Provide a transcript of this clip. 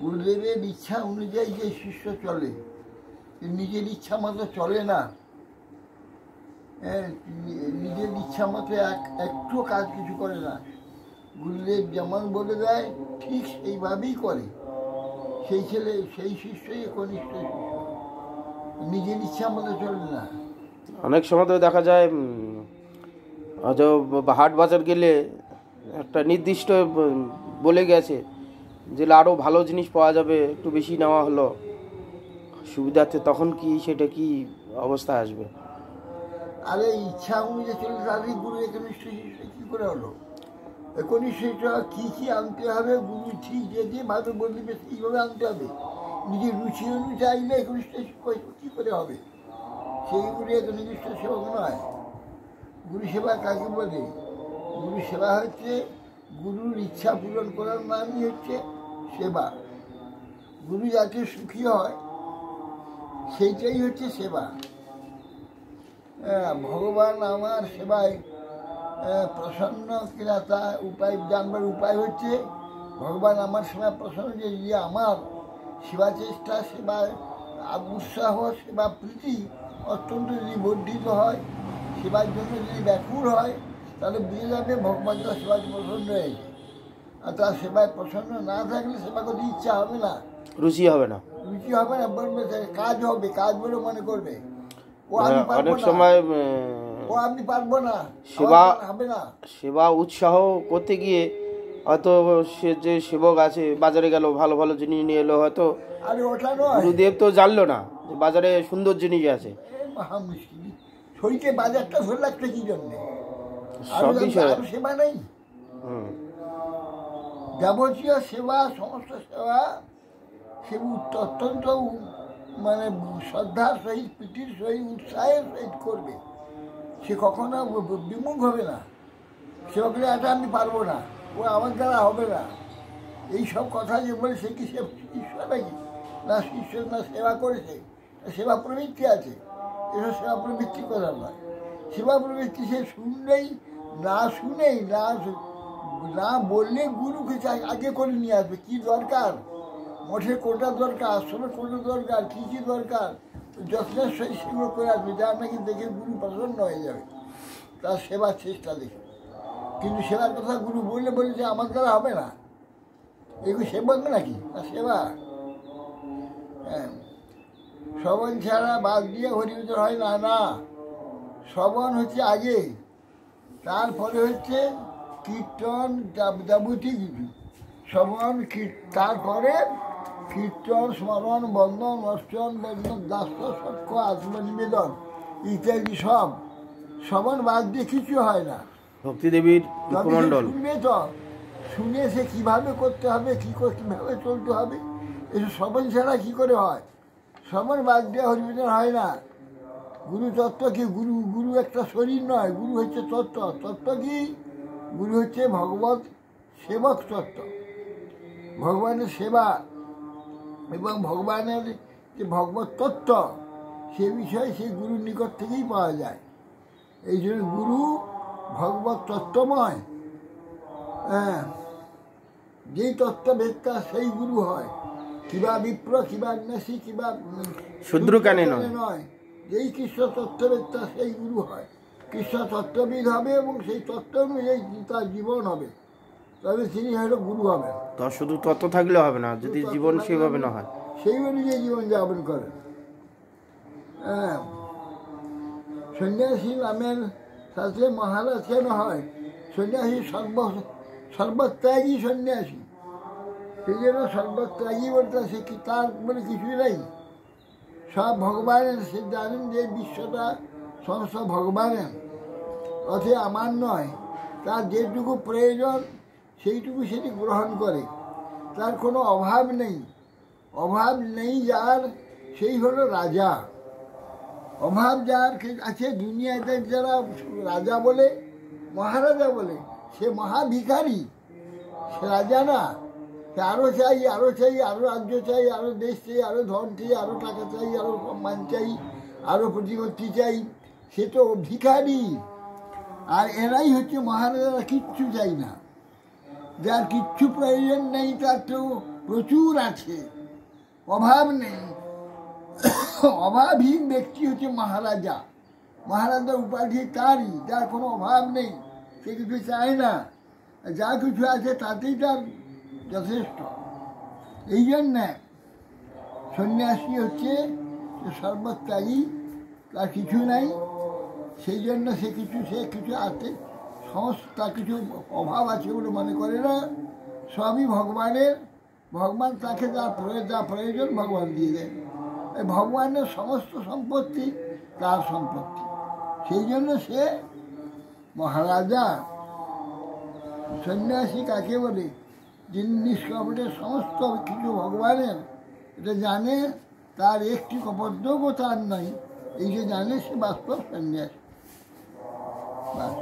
গুরুদেবের ইচ্ছা অনুযায়ী যে শিষ্য চলে, নিজের ইচ্ছা মতো চলে না, নিজের ইচ্ছা মতো একটু কাজ কিছু করে না। গুরুদেব যেমন বলে দেয় ঠিক সেইভাবেই করে। সেই ছেলে, সেই শিষ্যই কনিষ্ঠ শিষ্য, নিজের ইচ্ছা মতো চলে না। অনেক সময় তো দেখা যায় হয়তো হাট বাজার গেলে একটা নির্দিষ্ট বলে গেছে যে আরও ভালো জিনিস পাওয়া যাবে, একটু বেশি নেওয়া হলো সুবিধার্থে, তখন কি সেটা কি অবস্থা আসবে? আরে ইচ্ছা অনুযায়ী চলে তাদের গুরু একনিষ্ঠ শিষ্য কী করে হলো? একনিষ্ঠ কী কী আনতে হবে গুরু ঠিক যেভাবে বলবে সেইভাবে আনতে হবে। নিজের রুচি অনুযায়ী চাইলে একনিষ্ঠ কী করে হবে? সেই গুরু একনিষ্ঠ সেবক নয়। গুরু সেবা কাকে বলে? গুরু সেবা হচ্ছে গুরুর ইচ্ছা পূরণ করার নামই হচ্ছে সেবা। গুরু যাতে সুখী হয় সেইটাই হচ্ছে সেবা। ভগবান আমার সেবায় প্রসন্ন কিনা তা উপায় জানবার উপায় হচ্ছে ভগবান আমার সেবায় প্রসন্ন যে আমার সেবা চেষ্টা, সেবায় উৎসাহ, সেবা প্রীতি অত্যন্ত যদি বর্ধিত হয়, সেবার জন্য যদি ব্যাকুল হয়, তাহলে বুঝে যাবে ভগবান তার সেবায় প্রসন্ন হয়েছে। আর তার সেবায় প্রসন্ন না থাকলে সেবা করতে ইচ্ছা হবে না, রুচি হবে না, বলবে কাজ হবে, কাজ বলে মনে করবে। অনেক সময় আমি পারবো না, সেবা হবে না। সেবা উৎসাহ করতে গিয়ে হয়তো সে যে সেবক আছে বাজারে গেল, ভালো ভালো জিনিস নিয়ে এলো, হয়তো আরে ওটা নয়, গুরুদেব তো জানলো না যে বাজারে সুন্দর জিনিস আছে। মহা মুশকিল। শরীরে বাজারটা ধরে রাখতে কি জন্যে? সব বিষয়ে সেবা নেই। যাবতীয় সেবা, সমস্ত সেবা সে অত্যন্ত মানে শ্রদ্ধার সহিত, প্রীতির সহিত, উৎসাহের সহিত করবে। সে কখনো বিমুখ হবে না। সেবা করে এটা আমি পারবো না, ও আমার দ্বারা হবে না, এইসব কথা যে বলে সে কি সে ঈশ্বর নাকি? না ঈশ্বর না সেবা করেছে, সেবা প্রবৃত্তি আছে, এসব সেবা প্রবৃত্তির কথা নয়। সেবা প্রবৃত্তি সে শুনলেই, না শুনেই, না বললে গুরুকে আগে করে নিয়ে আসবে। কী দরকার মঠের কোনটা দরকার, আশ্রমের কোনটা দরকার, কী কী দরকার, যত্নের সহিত সেগুলো করে আসবে, যার নাকি দেখে গুরু প্রসন্ন হয়ে যাবে তার সেবার চেষ্টা দেখে। কিন্তু সেবার কথা গুরু বললে যে আমার দ্বারা হবে না, এগুলো সেবা নাকি? না সেবা। হ্যাঁ, শ্রবণ ছাড়া বাদ দিয়ে হরিভজন হয় না। না, শ্রবণ হচ্ছে আগে, তারপরে হচ্ছে কীর্তন, যাবতীয় কিছু। শ্রবণ, তারপরে কীর্তন, স্মরণ, বন্দন, অর্চন, বন্দন, দাস্য, সক্ষ, আত্মনিবেদন ইত্যাদি সব। শ্রবণ বাদ দিয়ে কিছু হয় না। ভক্তিদেবীর মুখমণ্ডল শুনবে তো, শুনে সে কীভাবে করতে হবে, কীভাবে চলতে হবে, এসব শ্রবণ ছাড়া কী করে হয়? শ্রবণ বাদ দিয়ে হরিভজন হয় না। গুরু তত্ত্ব কি? গুরু একটা শরীর নয়, গুরু হচ্ছে তত্ত্ব। তত্ত্ব কি? গুরু হচ্ছে ভগবত সেবক তত্ত্ব, ভগবানের সেবা এবং ভগবানের যে ভগবত তত্ত্ব, সে বিষয়ে সেই গুরুর নিকট থেকেই পাওয়া যায়। এই জন্য গুরু ভগবত তত্ত্বময়। হ্যাঁ, যেই তত্ত্ববেত্তা সেই গুরু হয়। কিবা বিপ্র, কিবা ন্যাসী, কিবা শূদ্র কানে নয়, যেই কৃষ্ণ তত্ত্ববেত্তা সেই গুরু হয়। কৃষ্ণ তত্ত্ববিদ হবে এবং সেই তত্ত্ব অনুযায়ী তার জীবন হবে, তবে তিনি হয়তো গুরু হবেন। তো শুধু তত্ত্ব থাকলে হবে না, যদি জীবন সেভাবে না হয়, সেই অনুযায়ী জীবনযাপন করেন। হ্যাঁ, সন্ন্যাসী নামের সাথে মহারাজ কেন হয়? সন্ন্যাসী সর্বত্যাগী সন্ন্যাসী। সেই জন্য সর্বত্যাগী বলতে সে কি তার বলে কিছুই নেই, সব ভগবানের। সে জানেন যে বিশ্বটা সমস্ত ভগবানের, অথবা আমার নয়। তার যেটুকু প্রয়োজন সেইটুকু সেটি গ্রহণ করে, তার কোনো অভাব নেই। অভাব নেই যার, সেই হলো রাজা। অভাব যার আছে দুনিয়াতে, যারা রাজা বলে, মহারাজা বলে, সে মহাভিখারী, সে রাজা না। সে আরও চাই, আরও চাই, আরও রাজ্য চাই, আরও দেশ চাই, আরও ধন চাই, আরও টাকা চাই, আরও সম্মান চাই, আরও প্রতিপত্তি চাই। সে তো ভিখারি। আর এরাই হচ্ছে মহারাজারা, কিচ্ছু চাই না। যার কিচ্ছু প্রয়োজন নেই তার তো প্রচুর আছে, অভাব নেই। অভাবহীন ব্যক্তি হচ্ছে মহারাজা। মহারাজার উপাধি তারই, যার কোনো অভাব নেই, সে কিছু চায় না, যা কিছু আছে তাতেই তার যথেষ্ট। এই জন্যে সন্ন্যাসী হচ্ছে সর্বত্যাগী, তার কিছু নাই, সেই জন্য সে কিছু আছে, সমস্ত তার কিছু অভাব আছে বলে মনে করে না, সবই ভগবানের। ভগবান তাকে যা প্রয়োজন ভগবান দিয়ে দেন। ভগবানের সমস্ত সম্পত্তি তার সম্পত্তি, সেই জন্য সে মহারাজা। সন্ন্যাসী কাকে বলে? যিনি নিষ্কপটে সমস্ত কিছু ভগবানের, এটা জানে, তার একটি কপটও তার নাই, এই যে জানে সে বাস্তব সন্ন্যাসী। বাস।